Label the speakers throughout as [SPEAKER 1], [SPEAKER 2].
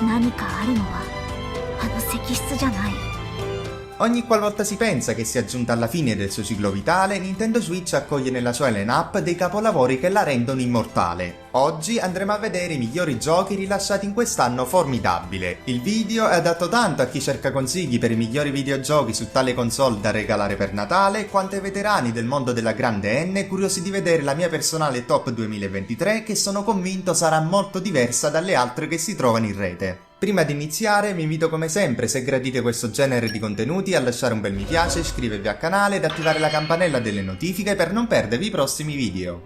[SPEAKER 1] 何かあるのはあの石室じゃない。
[SPEAKER 2] Ogni qualvolta si pensa che sia giunta alla fine del suo ciclo vitale, Nintendo Switch accoglie nella sua line-up dei capolavori che la rendono immortale. Oggi andremo a vedere i migliori giochi rilasciati in quest'anno formidabile. Il video è adatto tanto a chi cerca consigli per i migliori videogiochi su tale console da regalare per Natale, quanto ai veterani del mondo della grande N curiosi di vedere la mia personale top 2023 che sono convinto sarà molto diversa dalle altre che si trovano in rete. Prima di iniziare vi invito come sempre, se gradite questo genere di contenuti, a lasciare un bel mi piace, iscrivervi al canale ed attivare la campanella delle notifiche per non perdervi i prossimi video.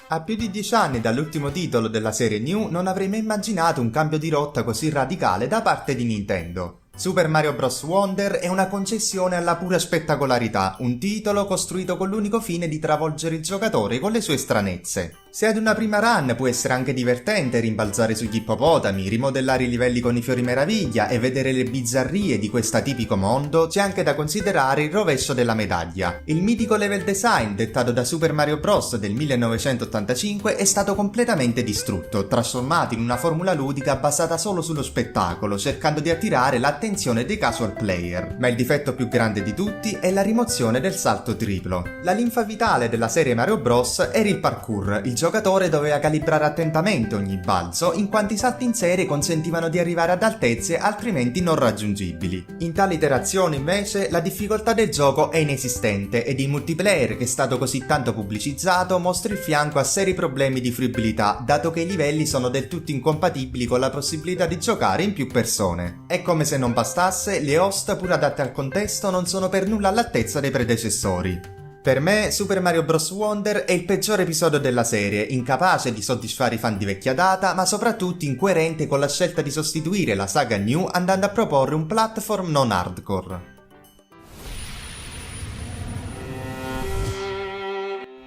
[SPEAKER 2] A più di 10 anni dall'ultimo titolo della serie New non avrei mai immaginato un cambio di rotta così radicale da parte di Nintendo. Super Mario Bros. Wonder è una concessione alla pura spettacolarità, un titolo costruito con l'unico fine di travolgere il giocatore con le sue stranezze. Se ad una prima run può essere anche divertente rimbalzare sugli ippopotami, rimodellare i livelli con i fiori meraviglia e vedere le bizzarrie di questo tipico mondo, c'è anche da considerare il rovescio della medaglia. Il mitico level design dettato da Super Mario Bros. Del 1985 è stato completamente distrutto, trasformato in una formula ludica basata solo sullo spettacolo, cercando di attirare l'attenzione dei casual player. Ma il difetto più grande di tutti è la rimozione del salto triplo. La linfa vitale della serie Mario Bros. Era il parkour. Il giocatore doveva calibrare attentamente ogni balzo, in quanto i salti in serie consentivano di arrivare ad altezze altrimenti non raggiungibili. In tale iterazione invece la difficoltà del gioco è inesistente ed il multiplayer, che è stato così tanto pubblicizzato, mostra il fianco a seri problemi di fruibilità, dato che i livelli sono del tutto incompatibili con la possibilità di giocare in più persone. È come se non bastasse, le host, pur adatte al contesto, non sono per nulla all'altezza dei predecessori. Per me, Super Mario Bros. Wonder è il peggiore episodio della serie, incapace di soddisfare i fan di vecchia data, ma soprattutto incoerente con la scelta di sostituire la saga New andando a proporre un platform non hardcore.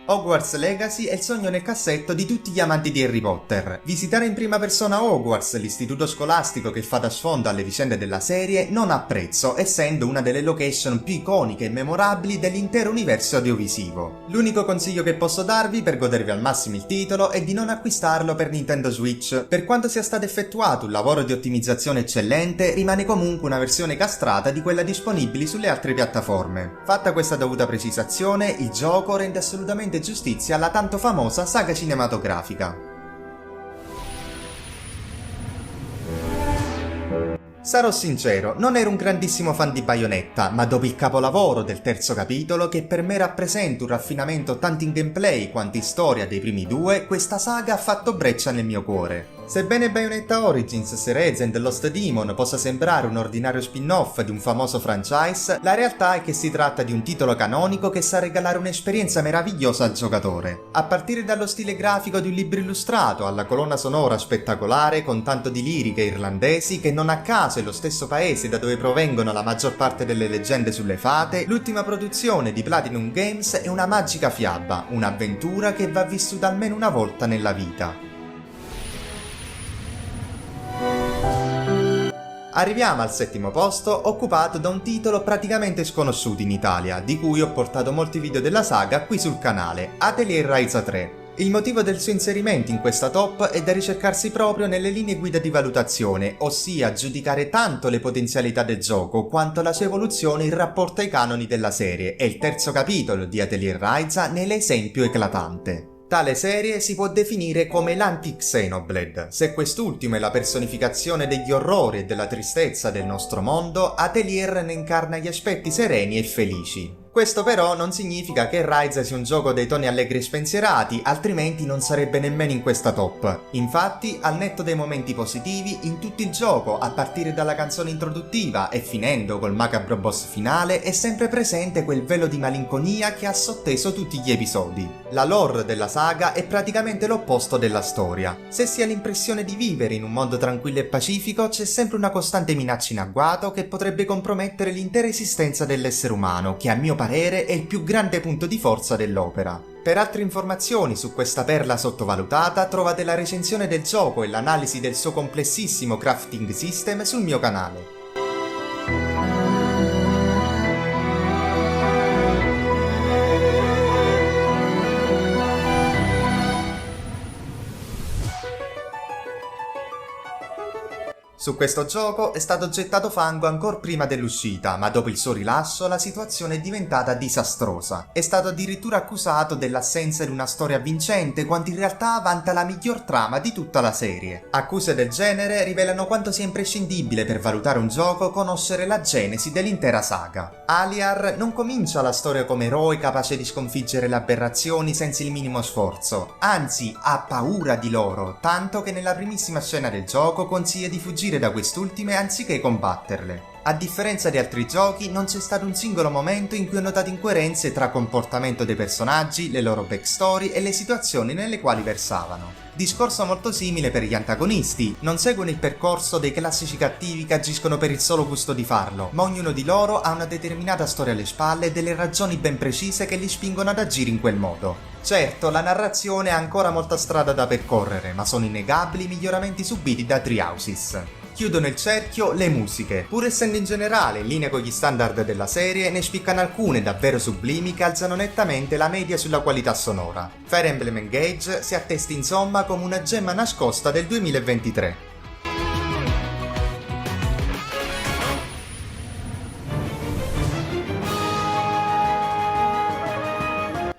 [SPEAKER 2] Hogwarts Legacy è il sogno nel cassetto di tutti gli amanti di Harry Potter. Visitare in prima persona Hogwarts, l'istituto scolastico che fa da sfondo alle vicende della serie, non ha prezzo, essendo una delle location più iconiche e memorabili dell'intero universo audiovisivo. L'unico consiglio che posso darvi per godervi al massimo il titolo è di non acquistarlo per Nintendo Switch. Per quanto sia stato effettuato un lavoro di ottimizzazione eccellente, rimane comunque una versione castrata di quella disponibili sulle altre piattaforme. Fatta questa dovuta precisazione, il gioco rende assolutamente giustizia alla tanto famosa saga cinematografica. Sarò sincero, non ero un grandissimo fan di Bayonetta, ma dopo il capolavoro del terzo capitolo, che per me rappresenta un raffinamento tanto in gameplay quanto in storia dei primi due, questa saga ha fatto breccia nel mio cuore. Sebbene Bayonetta Origins, Cereza and the Lost Demon possa sembrare un ordinario spin-off di un famoso franchise, la realtà è che si tratta di un titolo canonico che sa regalare un'esperienza meravigliosa al giocatore. A partire dallo stile grafico di un libro illustrato, alla colonna sonora spettacolare con tanto di liriche irlandesi, che non a caso è lo stesso paese da dove provengono la maggior parte delle leggende sulle fate, l'ultima produzione di Platinum Games è una magica fiaba, un'avventura che va vissuta almeno una volta nella vita. Arriviamo al settimo posto, occupato da un titolo praticamente sconosciuto in Italia, di cui ho portato molti video della saga qui sul canale, Atelier Ryza 3. Il motivo del suo inserimento in questa top è da ricercarsi proprio nelle linee guida di valutazione, ossia giudicare tanto le potenzialità del gioco quanto la sua evoluzione in rapporto ai canoni della serie, e il terzo capitolo di Atelier Ryza ne è l'esempio eclatante. Tale serie si può definire come l'anti-Xenoblade. Se quest'ultimo è la personificazione degli orrori e della tristezza del nostro mondo, Atelier ne incarna gli aspetti sereni e felici. Questo però non significa che Ryza sia un gioco dai toni allegri e spensierati, altrimenti non sarebbe nemmeno in questa top. Infatti, al netto dei momenti positivi, in tutto il gioco, a partire dalla canzone introduttiva e finendo col macabro boss finale, è sempre presente quel velo di malinconia che ha sotteso tutti gli episodi. La lore della saga è praticamente l'opposto della storia. Se si ha l'impressione di vivere in un mondo tranquillo e pacifico, c'è sempre una costante minaccia in agguato che potrebbe compromettere l'intera esistenza dell'essere umano, che a mio parere è il più grande punto di forza dell'opera. Per altre informazioni su questa perla sottovalutata trovate la recensione del gioco e l'analisi del suo complessissimo crafting system sul mio canale. Su questo gioco è stato gettato fango ancora prima dell'uscita, ma dopo il suo rilascio la situazione è diventata disastrosa. È stato addirittura accusato dell'assenza di una storia vincente, quando in realtà vanta la miglior trama di tutta la serie. Accuse del genere rivelano quanto sia imprescindibile per valutare un gioco conoscere la genesi dell'intera saga. Aliar non comincia la storia come eroe capace di sconfiggere le aberrazioni senza il minimo sforzo, anzi ha paura di loro, tanto che nella primissima scena del gioco consiglia di fuggire da quest'ultime anziché combatterle. A differenza di altri giochi, non c'è stato un singolo momento in cui ho notato incoerenze tra comportamento dei personaggi, le loro backstory e le situazioni nelle quali versavano. Discorso molto simile per gli antagonisti, non seguono il percorso dei classici cattivi che agiscono per il solo gusto di farlo, ma ognuno di loro ha una determinata storia alle spalle e delle ragioni ben precise che li spingono ad agire in quel modo. Certo, la narrazione ha ancora molta strada da percorrere, ma sono innegabili i miglioramenti subiti da Three Houses. Chiudono il cerchio le musiche. Pur essendo in generale in linea con gli standard della serie, ne spiccano alcune davvero sublimi che alzano nettamente la media sulla qualità sonora. Fire Emblem Engage si attesta insomma come una gemma nascosta del 2023.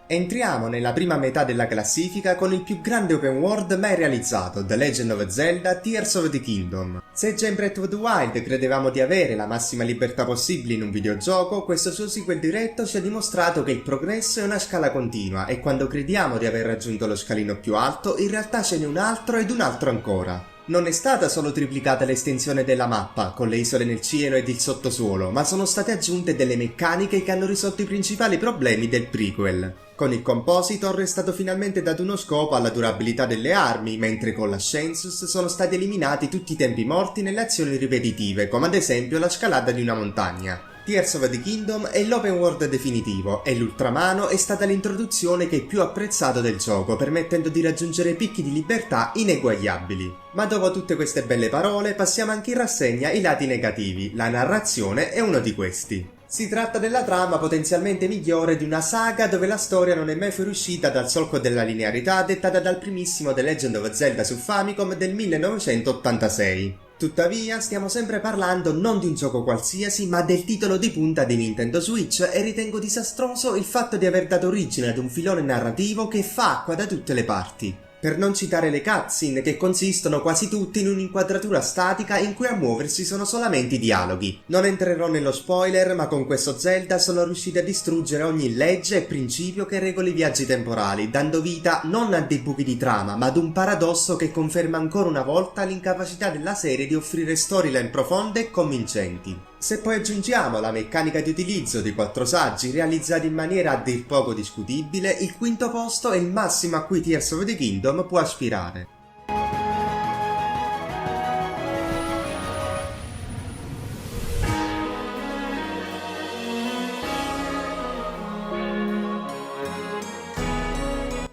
[SPEAKER 2] Entriamo nella prima metà della classifica con il più grande open world mai realizzato, The Legend of Zelda Tears of the Kingdom. Se già in Breath of the Wild credevamo di avere la massima libertà possibile in un videogioco, questo suo sequel diretto ci ha dimostrato che il progresso è una scala continua e quando crediamo di aver raggiunto lo scalino più alto, in realtà ce n'è un altro ed un altro ancora. Non è stata solo triplicata l'estensione della mappa, con le isole nel cielo ed il sottosuolo, ma sono state aggiunte delle meccaniche che hanno risolto i principali problemi del prequel. Con il Compositor è stato finalmente dato uno scopo alla durabilità delle armi, mentre con la Shensus sono stati eliminati tutti i tempi morti nelle azioni ripetitive, come ad esempio la scalata di una montagna. Tears of the Kingdom è l'open world definitivo e l'ultramano è stata l'introduzione che è più apprezzato del gioco, permettendo di raggiungere picchi di libertà ineguagliabili. Ma dopo tutte queste belle parole passiamo anche in rassegna i lati negativi, la narrazione è uno di questi. Si tratta della trama potenzialmente migliore di una saga dove la storia non è mai fuoriuscita dal solco della linearità dettata dal primissimo The Legend of Zelda su Famicom del 1986. Tuttavia, stiamo sempre parlando non di un gioco qualsiasi, ma del titolo di punta di Nintendo Switch e ritengo disastroso il fatto di aver dato origine ad un filone narrativo che fa acqua da tutte le parti. Per non citare le cutscene che consistono quasi tutte in un'inquadratura statica in cui a muoversi sono solamente i dialoghi. Non entrerò nello spoiler, ma con questo Zelda sono riusciti a distruggere ogni legge e principio che regola i viaggi temporali, dando vita non a dei buchi di trama, ma ad un paradosso che conferma ancora una volta l'incapacità della serie di offrire storyline profonde e convincenti. Se poi aggiungiamo la meccanica di utilizzo dei 4 saggi realizzati in maniera a dir poco discutibile, il quinto posto è il massimo a cui Tears of the Kingdom può aspirare.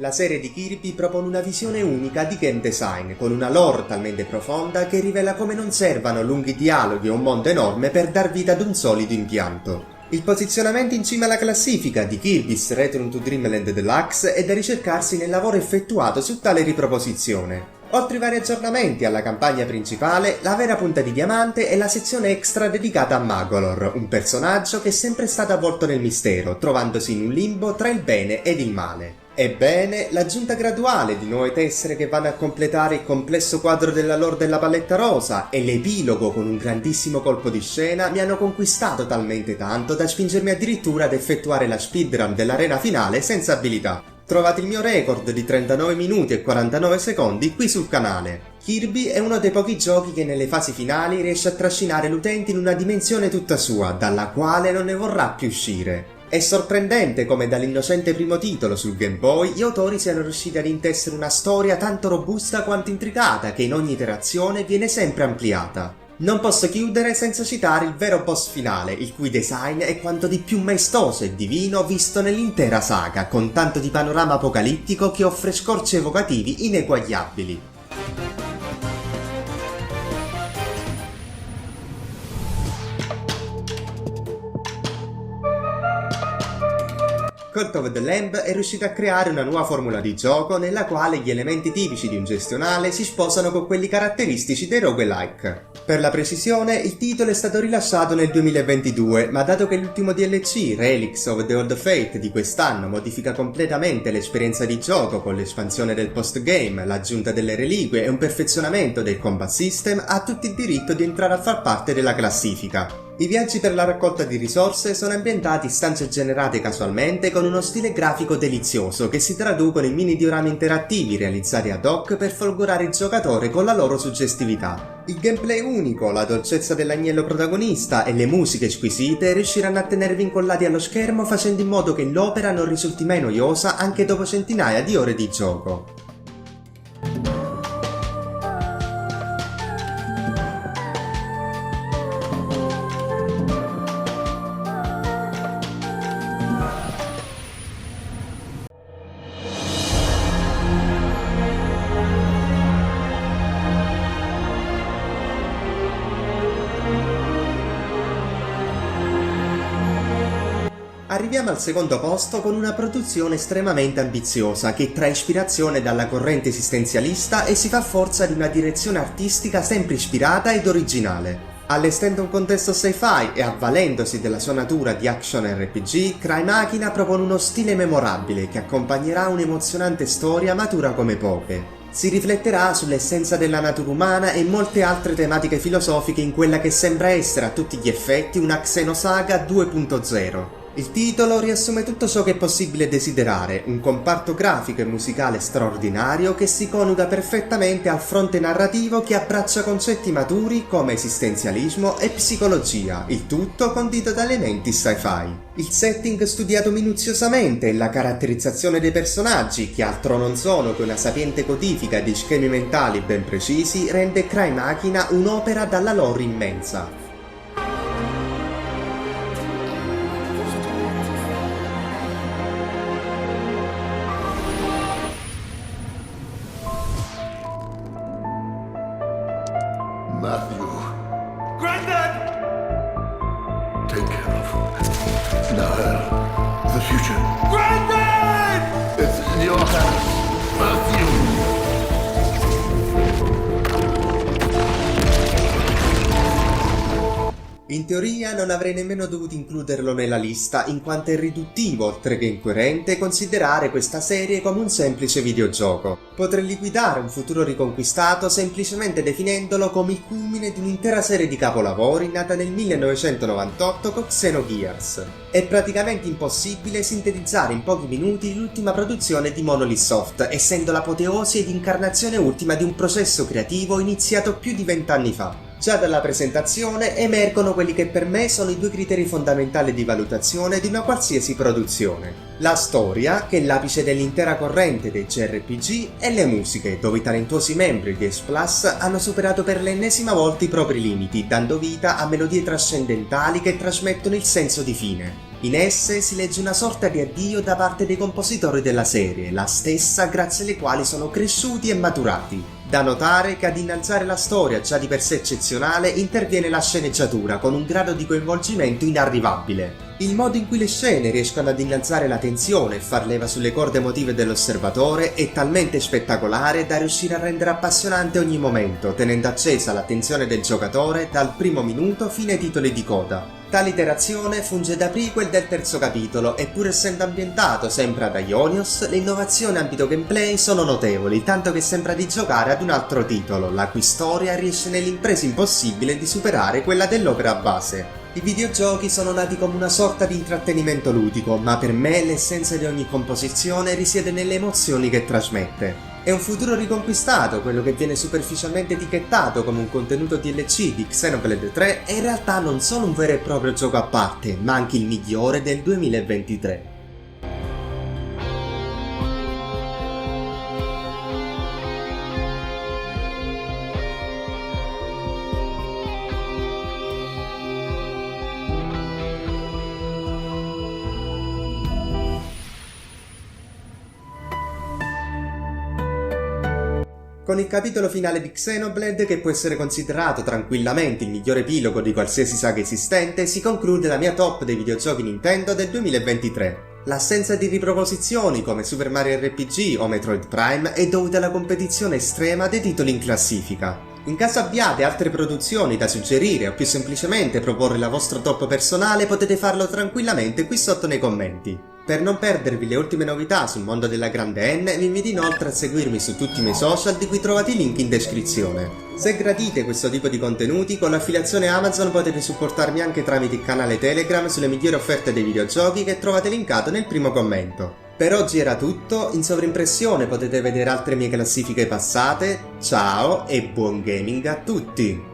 [SPEAKER 2] La serie di Kirby propone una visione unica di game design, con una lore talmente profonda che rivela come non servano lunghi dialoghi o un mondo enorme per dar vita ad un solido impianto. Il posizionamento in cima alla classifica di Kirby's Return to Dreamland Deluxe è da ricercarsi nel lavoro effettuato su tale riproposizione. Oltre ai vari aggiornamenti alla campagna principale, la vera punta di diamante è la sezione extra dedicata a Magolor, un personaggio che è sempre stato avvolto nel mistero, trovandosi in un limbo tra il bene ed il male. Ebbene, l'aggiunta graduale di nuove tessere che vanno a completare il complesso quadro della lore della Palletta Rosa e l'epilogo con un grandissimo colpo di scena mi hanno conquistato talmente tanto da spingermi addirittura ad effettuare la speedrun dell'arena finale senza abilità. Trovate il mio record di 39 minuti e 49 secondi qui sul canale. Kirby è uno dei pochi giochi che nelle fasi finali riesce a trascinare l'utente in una dimensione tutta sua, dalla quale non ne vorrà più uscire. È sorprendente come dall'innocente primo titolo sul Game Boy gli autori siano riusciti ad intessere una storia tanto robusta quanto intricata che in ogni iterazione viene sempre ampliata. Non posso chiudere senza citare il vero boss finale, il cui design è quanto di più maestoso e divino visto nell'intera saga, con tanto di panorama apocalittico che offre scorci evocativi ineguagliabili. Cult of the Lamb è riuscito a creare una nuova formula di gioco nella quale gli elementi tipici di un gestionale si sposano con quelli caratteristici dei roguelike. Per la precisione, il titolo è stato rilasciato nel 2022, ma dato che l'ultimo DLC, Relics of the Old Faith, di quest'anno modifica completamente l'esperienza di gioco con l'espansione del postgame, l'aggiunta delle reliquie e un perfezionamento del combat system, ha tutto il diritto di entrare a far parte della classifica. I viaggi per la raccolta di risorse sono ambientati in stanze generate casualmente con uno stile grafico delizioso che si traducono in mini diorami interattivi realizzati ad hoc per folgorare il giocatore con la loro suggestività. Il gameplay unico, la dolcezza dell'agnello protagonista e le musiche squisite riusciranno a tenervi incollati allo schermo facendo in modo che l'opera non risulti mai noiosa anche dopo centinaia di ore di gioco. Arriviamo al secondo posto con una produzione estremamente ambiziosa che trae ispirazione dalla corrente esistenzialista e si fa forza di una direzione artistica sempre ispirata ed originale. Allestendo un contesto sci-fi e avvalendosi della sua natura di action RPG, Cry Machina propone uno stile memorabile che accompagnerà un'emozionante storia matura come poche. Si rifletterà sull'essenza della natura umana e molte altre tematiche filosofiche in quella che sembra essere a tutti gli effetti una Xenosaga 2.0. Il titolo riassume tutto ciò che è possibile desiderare, un comparto grafico e musicale straordinario che si coniuga perfettamente al fronte narrativo che abbraccia concetti maturi come esistenzialismo e psicologia, il tutto condito da elementi sci-fi. Il setting studiato minuziosamente e la caratterizzazione dei personaggi, che altro non sono che una sapiente codifica di schemi mentali ben precisi, rende Cry Machina un'opera dalla lore immensa.
[SPEAKER 3] Matthew. Granddad! Take care of now the future. Granddad! It's in your hands, Matthew.
[SPEAKER 2] In teoria non avrei nemmeno dovuto includerlo nella lista, in quanto è riduttivo, oltre che incoerente, considerare questa serie come un semplice videogioco. Potrei liquidare un futuro riconquistato semplicemente definendolo come il culmine di un'intera serie di capolavori nata nel 1998 con Xenogears. È praticamente impossibile sintetizzare in pochi minuti l'ultima produzione di Monolith Soft, essendo l'apoteosi ed incarnazione ultima di un processo creativo iniziato più di 20 anni fa. Già dalla presentazione emergono quelli che per me sono i due criteri fondamentali di valutazione di una qualsiasi produzione. La storia, che è l'apice dell'intera corrente dei JRPG, e le musiche, dove i talentuosi membri di S Plus hanno superato per l'ennesima volta i propri limiti, dando vita a melodie trascendentali che trasmettono il senso di fine. In esse si legge una sorta di addio da parte dei compositori della serie, la stessa grazie alle quali sono cresciuti e maturati. Da notare che ad innalzare la storia già di per sé eccezionale interviene la sceneggiatura con un grado di coinvolgimento inarrivabile. Il modo in cui le scene riescono ad innalzare la tensione e far leva sulle corde emotive dell'osservatore è talmente spettacolare da riuscire a rendere appassionante ogni momento, tenendo accesa l'attenzione del giocatore dal primo minuto fino ai titoli di coda. Tale iterazione funge da prequel del terzo capitolo e pur essendo ambientato sempre ad Aionios, le innovazioni ambito gameplay sono notevoli, tanto che sembra di giocare ad un altro titolo, la cui storia riesce nell'impresa impossibile di superare quella dell'opera base. I videogiochi sono nati come una sorta di intrattenimento ludico, ma per me l'essenza di ogni composizione risiede nelle emozioni che trasmette. È un futuro riconquistato, quello che viene superficialmente etichettato come un contenuto DLC di Xenoblade 3 è in realtà non solo un vero e proprio gioco a parte, ma anche il migliore del 2023. Con il capitolo finale di Xenoblade, che può essere considerato tranquillamente il migliore epilogo di qualsiasi saga esistente, si conclude la mia top dei videogiochi Nintendo del 2023. L'assenza di riproposizioni come Super Mario RPG o Metroid Prime è dovuta alla competizione estrema dei titoli in classifica. In caso abbiate altre produzioni da suggerire o più semplicemente proporre la vostra top personale, potete farlo tranquillamente qui sotto nei commenti. Per non perdervi le ultime novità sul mondo della grande N, vi invito inoltre a seguirmi su tutti i miei social di cui trovate i link in descrizione. Se gradite questo tipo di contenuti, con l'affiliazione Amazon potete supportarmi anche tramite il canale Telegram sulle migliori offerte dei videogiochi che trovate linkato nel primo commento. Per oggi era tutto, in sovrimpressione potete vedere altre mie classifiche passate, ciao e buon gaming a tutti!